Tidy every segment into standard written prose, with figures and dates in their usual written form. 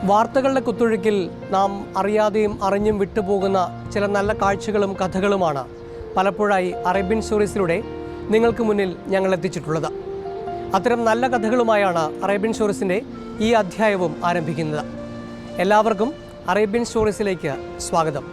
വാർത്തകളുടെ കുത്തൊഴുക്കിൽ നാം അറിയാതെയും അറിഞ്ഞും വിട്ടുപോകുന്ന ചില നല്ല കാഴ്ചകളും കഥകളുമാണ് പലപ്പോഴായി അറേബ്യൻ സ്റ്റോറീസിലൂടെ നിങ്ങൾക്ക് മുന്നിൽ ഞങ്ങൾ എത്തിച്ചിട്ടുള്ളത്. അത്തരം നല്ല കഥകളുമായാണ് അറേബ്യൻ സ്റ്റോറീസിൻ്റെ ഈ അധ്യായവും ആരംഭിക്കുന്നത്. എല്ലാവർക്കും അറേബ്യൻ സ്റ്റോറീസിലേക്ക് സ്വാഗതം.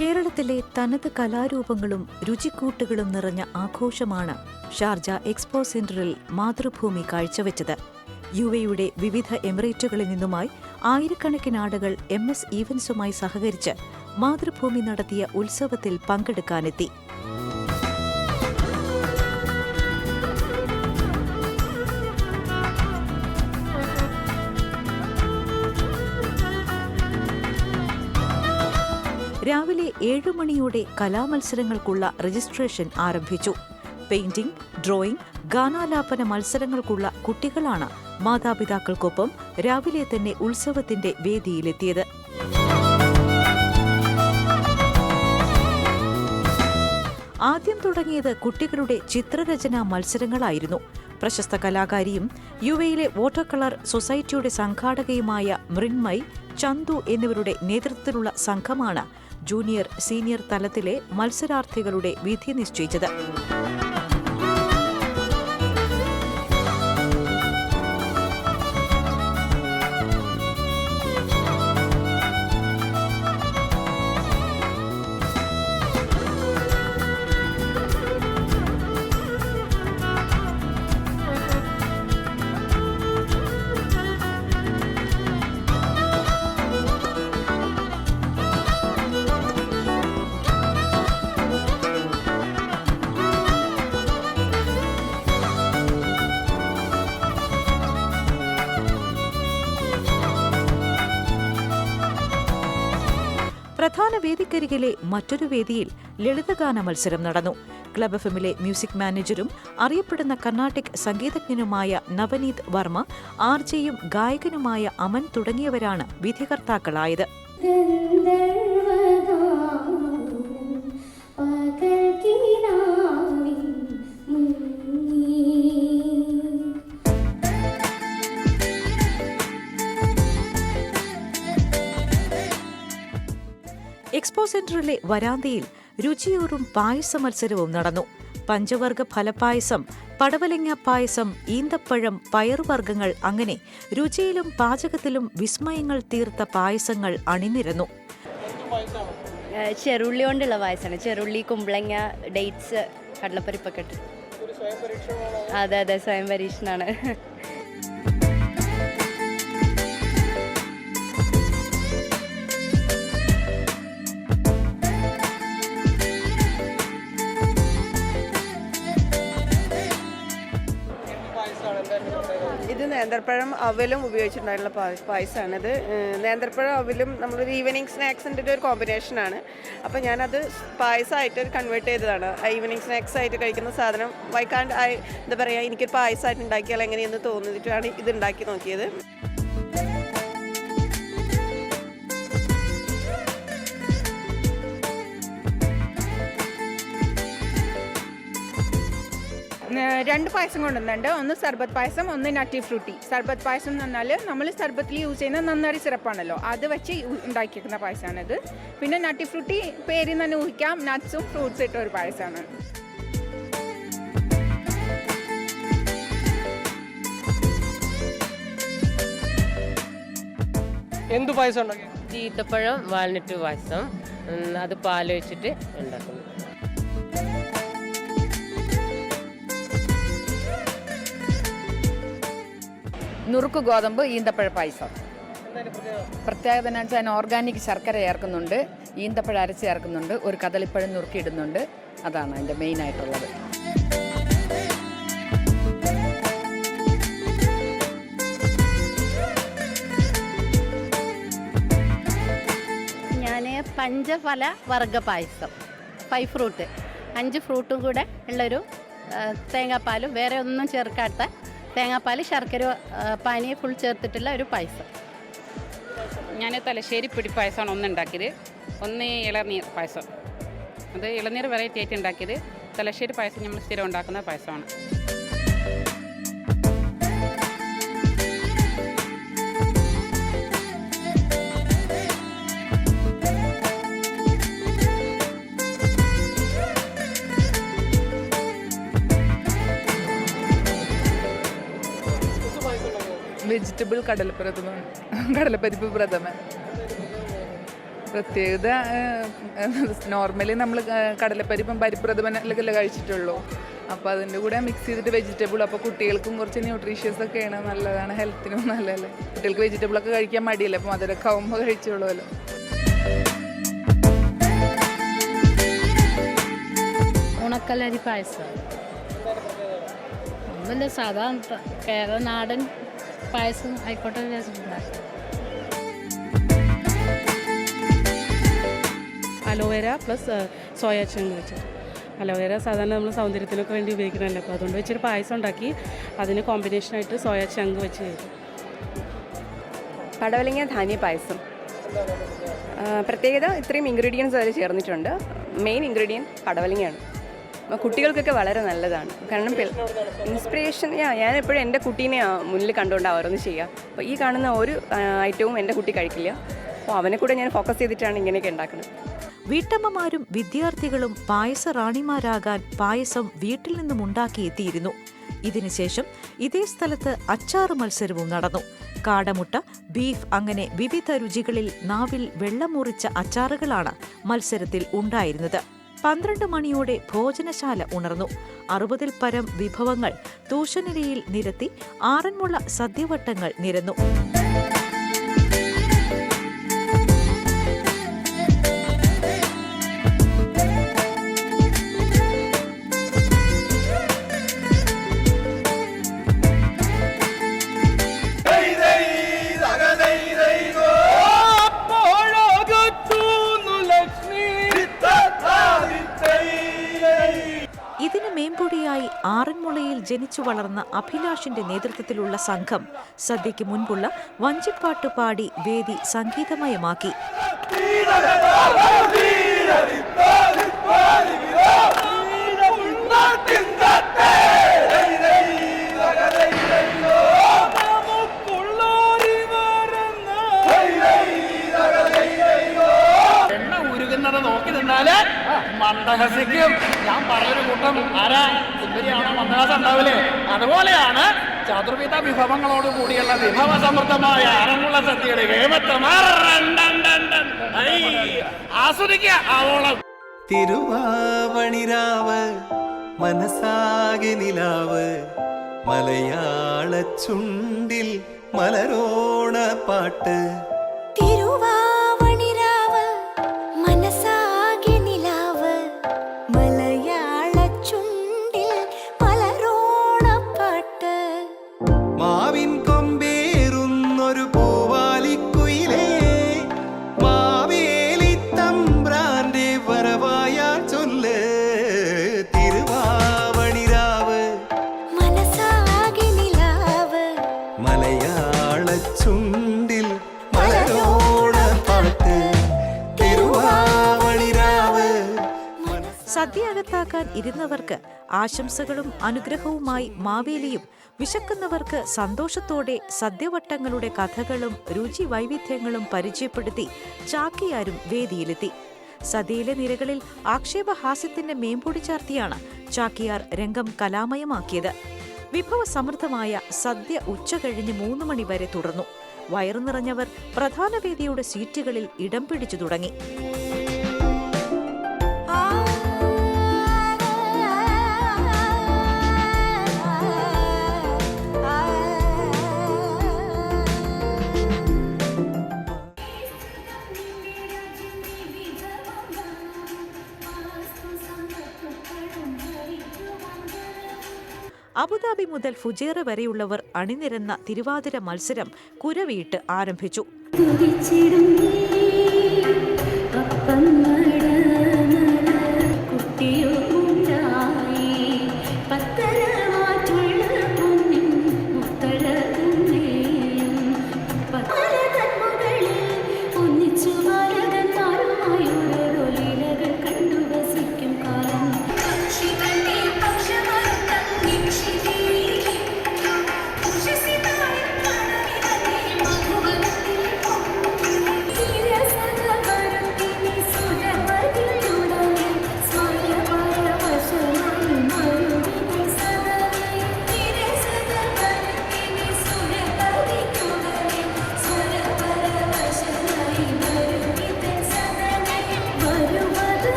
കേരളത്തിലെ തനത് കലാരൂപങ്ങളും രുചിക്കൂട്ടുകളും നിറഞ്ഞ ആഘോഷമാണ് ഷാർജ എക്സ്പോ സെന്ററിൽ മാതൃഭൂമി കാഴ്ചവെച്ചത്. യുഎയുടെ വിവിധ എമിറേറ്റുകളിൽ നിന്നുമായി ആയിരക്കണക്കിന് ആളുകൾ MS ഈവൻസുമായി സഹകരിച്ച് മാതൃഭൂമി നടത്തിയ ഉത്സവത്തിൽ പങ്കെടുക്കാനെത്തി. രാവിലെ 7 മണിയോടെ കലാമത്സരങ്ങൾക്കുള്ള രജിസ്ട്രേഷൻ ആരംഭിച്ചു. പെയിന്റിംഗ്, ഡ്രോയിംഗ്, ഗാനാലാപന മത്സരങ്ങൾക്കുള്ള കുട്ടികളാണ് മാതാപിതാക്കൾക്കൊപ്പം രാവിലെ തന്നെ ഉത്സവത്തിന്റെ വേദിയിലെത്തിയത്. ആദ്യം തുടങ്ങിയത് കുട്ടികളുടെ ചിത്രരചനാ മത്സരങ്ങളായിരുന്നു. പ്രശസ്ത കലാകാരിയും യുഎയിലെ വാട്ടർ കളർ സൊസൈറ്റിയുടെ സംഘാടകയുമായ മൃണ്മയ്, ചന്തു എന്നിവരുടെ നേതൃത്വത്തിലുള്ള സംഘമാണ് ജൂനിയർ, സീനിയർ തലത്തിലെ മത്സരാർത്ഥികളുടെ വിധി നിശ്ചയിച്ചത്. പ്രധാന വേദിക്കരികിലെ മറ്റൊരു വേദിയിൽ ലളിതഗാന മത്സരം നടന്നു. ക്ലബ് എഫിലെ മ്യൂസിക് മാനേജരും അറിയപ്പെടുന്ന കർണാട്ടിക് സംഗീതജ്ഞനുമായ നവനീത് വർമ്മ, RJയും ഗായകനുമായ അമൻ തുടങ്ങിയവരാണ് വിധികർത്താക്കളായത്. എക്സ്പോ സെന്ററിലെ വരാന്തയിൽ രുചിയൂറും പായസ മത്സരവും നടന്നു. പഞ്ചവർഗ ഫലപായസം, പടവലങ്ങ പായസം, ഈന്തപ്പഴം, പയറുവർഗ്ഗങ്ങൾ, അങ്ങനെ രുചിയിലും പാചകത്തിലും വിസ്മയങ്ങൾ തീർത്ത പായസങ്ങൾ അണിനിരന്നു. ചെറുള്ളി കൊണ്ടുള്ള പായസമാണ്. ചെറുള്ളി, കുമ്പളങ്ങ, ഡേറ്റ്സ്, കടലപ്പരിപ്പൊക്കെ ഇട്ട്. അതെ, സ്വയം പരീക്ഷണമാണ്. ഇത് നേന്ത്രപ്പഴം അവലും ഉപയോഗിച്ചിട്ടുണ്ടായിട്ടുള്ള പായസമാണിത്. നേന്ത്രപ്പഴം അവലും നമ്മളൊരു ഈവനിങ് സ്നാക്സിൻ്റെ ഒരു കോമ്പിനേഷനാണ്. അപ്പോൾ ഞാനത് പായസമായിട്ട് കൺവേർട്ട് ചെയ്തതാണ്. ഈവനിങ് സ്നാക്സ് ആയിട്ട് കഴിക്കുന്ന സാധനം എന്താ പറയുക, എനിക്കൊരു പായസമായിട്ട് ഉണ്ടാക്കിയാൽ എങ്ങനെയെന്ന് തോന്നിയിട്ടാണ് ഇത് ഉണ്ടാക്കി നോക്കിയത്. രണ്ട് പായസം കൊണ്ടുവന്നുണ്ട്. ഒന്ന് സർബത്ത് പായസം, ഒന്ന് നട്ടി ഫ്രൂട്ടി. സർബത്ത് പായസം എന്ന് പറഞ്ഞാൽ നമ്മൾ സർബത്തിൽ യൂസ് ചെയ്യുന്ന നന്നാരി സിറപ്പാണല്ലോ, അത് വെച്ച് ഉണ്ടാക്കിയിരിക്കുന്ന പായസമാണിത്. പിന്നെ നട്ടി ഫ്രൂട്ടി പേരിൽ നിന്ന് തന്നെ ഊഹിക്കാം, നട്ട്സും ഫ്രൂട്ട്സും ഇട്ട ഒരു പായസമാണ്. എന്ത് പായസം ഉണ്ടാക്കി? ഈത്തപ്പഴം വാൽനട്ട് പായസം, അത് പാല് വെച്ചിട്ട് ഉണ്ടാക്കുന്നു. നുറുക്ക് ഗോതമ്പ് ഈന്തപ്പഴ പായസം. പ്രത്യേകത എന്ന് വെച്ചാൽ അതിന് ഓർഗാനിക് ശർക്കര ചേർക്കുന്നുണ്ട്, ഈന്തപ്പഴം അരച്ച് ചേർക്കുന്നുണ്ട്, ഒരു കദളിപ്പഴം നുറുക്കിയിടുന്നുണ്ട്. അതാണ് അതിൻ്റെ മെയിനായിട്ടുള്ളത്. ഞാൻ പഞ്ചഫല വർഗ പായസം, 5 ഫ്രൂട്ട്, 5 ഫ്രൂട്ടും കൂടെ ഉള്ളൊരു തേങ്ങാപ്പാലും വേറെ ഒന്നും ചേർക്കാത്ത തേങ്ങാപ്പാൽ, ശർക്കര പാനി ഫുൾ ചേർത്തിട്ടുള്ള ഒരു പായസം. ഞാൻ തലശ്ശേരി പിടി പായസമാണ് ഒന്ന് ഉണ്ടാക്കിയത്, ഒന്ന് ഇളനീർ പായസം. അത് ഇളനീർ വെറൈറ്റി ആയിട്ട് ഉണ്ടാക്കിയത്. തലശ്ശേരി പായസം നമ്മൾ സ്ഥിരം ഉണ്ടാക്കുന്ന പായസമാണ്. വെജിറ്റബിൾ കടലപ്പരിപ്പ് പ്രഥമൻ. പ്രത്യേകത നോർമലി നമ്മൾ കടലപ്പരിപ്പും പരിപ്പ് പ്രഥമനൊക്കെ കഴിച്ചിട്ടുള്ളൂ. അപ്പോൾ അതിൻ്റെ കൂടെ മിക്സ് ചെയ്തിട്ട് വെജിറ്റബിൾ, അപ്പോൾ കുട്ടികൾക്കും കുറച്ച് ന്യൂട്രീഷ്യസ് ഒക്കെയാണ്, നല്ലതാണ്, ഹെൽത്തിനും നല്ലതല്ലേ. കുട്ടികൾക്ക് വെജിറ്റബിളൊക്കെ കഴിക്കാൻ മടിയല്ലേ, അപ്പോൾ മധുരമൊക്കെ ആവുമ്പോൾ കഴിച്ചോളുമല്ലോ. ഉണക്കലരി പായസം ഒന്നുമില്ല, സാധാരണ കേരള നാടൻ പായസം ആയിക്കോട്ടെ വിചാരിച്ചിട്ടുണ്ടാക്കി. അലോവേര പ്ലസ് സോയാ ചങ്ക് വെച്ചിട്ട്. അലോവേര സാധാരണ നമ്മൾ സൗന്ദര്യത്തിനൊക്കെ വേണ്ടി ഉപയോഗിക്കണമല്ലോ, അപ്പോൾ അതുകൊണ്ട് വെച്ചൊരു പായസം ഉണ്ടാക്കി. അതിന് കോമ്പിനേഷനായിട്ട് സോയാ ചങ്ക് വെച്ച് ചെയ്തു. പടവലങ്ങ ധാന്യ പായസം. പ്രത്യേകത ഇത്രയും ഇൻഗ്രീഡിയൻസ് അതിൽ ചേർന്നിട്ടുണ്ട്. മെയിൻ ഇൻഗ്രീഡിയൻറ്റ് പടവലങ്ങയാണ്. കുട്ടികൾക്കൊക്കെ വളരെ നല്ലതാണ്. കാരണം ഇൻസ്പിറേഷൻ ഞാൻ എപ്പോഴും എൻ്റെ കുട്ടീനെ മുന്നിൽ കണ്ടുകൊണ്ടാണ് ഓരോന്ന് ചെയ്യുക. അപ്പോൾ ഈ കാണുന്ന ഒരു ഐറ്റവും എൻ്റെ കുട്ടി കഴിക്കില്ല. അപ്പോൾ അവനെ കൂടെ ഞാൻ ഫോക്കസ് ചെയ്തിട്ടാണ് ഇങ്ങനെയൊക്കെ ഉണ്ടാക്കുന്നത്. വീട്ടമ്മമാരും വിദ്യാർത്ഥികളും പായസ റാണിമാരാകാൻ പായസം വീട്ടിൽ നിന്നും ഉണ്ടാക്കിയെത്തിയിരുന്നു. ഇതിനുശേഷം ഇതേ സ്ഥലത്ത് അച്ചാറ് മത്സരവും നടന്നു. കാടമുട്ട, ബീഫ് അങ്ങനെ വിവിധ രുചികളിൽ നാവിൽ വെള്ളം മുറിച്ച അച്ചാറുകളാണ് മത്സരത്തിൽ ഉണ്ടായിരുന്നത്. 12 മണിയോടെ ഭോജനശാല ഉണർന്നു. 60-ൽ പരം വിഭവങ്ങൾ തൂഷനിരയിൽ നിരത്തി ആറന്മുള സദ്യവട്ടങ്ങൾ നിരന്നു. ഇതിന് മേമ്പൊടിയായി ആറന്മുളയിൽ ജനിച്ചു വളർന്ന അഭിലാഷിന്റെ നേതൃത്വത്തിലുള്ള സംഘം സദ്യയ്ക്ക് മുൻപുള്ള വഞ്ചിപ്പാട്ട് പാടി വേദി സംഗീതമയമാക്കി. നോക്കി നിന്നാല് മന്ദഹസിക്കും. ഞാൻ പറഞ്ഞൊരു കൂട്ടം ആരാ സുന്ദരിയാണോ മന്ദഹാസം ഉണ്ടാവില്ലേ, അതുപോലെയാണ് ചതുർവിധ വിഭവങ്ങളോട് കൂടിയുള്ള വിഭവ സമൃദ്ധമായ ആറന്മുള സദ്യയുടെ ആസ്വദിക്കുക ആവോളം. തിരുവാവണിരാവ് മനസാകെ നിലാവ്, മലയാള ചുണ്ടിൽ മലരോണ പാട്ട്. മാവിൻ കൊമ്പേറുന്നൊരു പൂവാലിക്കുയിലേ, മാവേലി തമ്പ്രാന്റെ വരവായ ചൊല്ല്. തിരുവാവണിരാവ് മനസാകെ നിലാവ്, മലയാള ചുണ്ടിൽ മലരോണ പാട്ട്. തിരുവാവണിരാവ്. സദ്യ അകത്താക്കാൻ ഇരുന്നവർക്ക് ആശംസകളും അനുഗ്രഹവുമായി മാവേലിയും, വിശക്കുന്നവർക്ക് സന്തോഷത്തോടെ സദ്യവട്ടങ്ങളുടെ കഥകളും രുചി വൈവിധ്യങ്ങളും പരിചയപ്പെടുത്തി ചാക്യാരും വേദിയിലെത്തി. സദ്യയിലെ നിരകളിൽ ആക്ഷേപഹാസ്യത്തിന്റെ മേമ്പൊടി ചാർത്തിയാണ് ചാക്യാർ രംഗം കലാമയമാക്കിയത്. വിഭവസമൃദ്ധമായ സദ്യ ഉച്ച കഴിഞ്ഞ് 3 മണി വരെ തുടർന്നു. വയറു നിറഞ്ഞവർ പ്രധാന വേദിയുടെ സീറ്റുകളിൽ ഇടം പിടിച്ചു തുടങ്ങി. അബുദാബി മുതൽ ഫുജേറ വരെയുള്ളവർ അണിനിരന്ന തിരുവാതിര മത്സരം കുരവീട്ട് ആരംഭിച്ചു.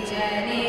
Journey.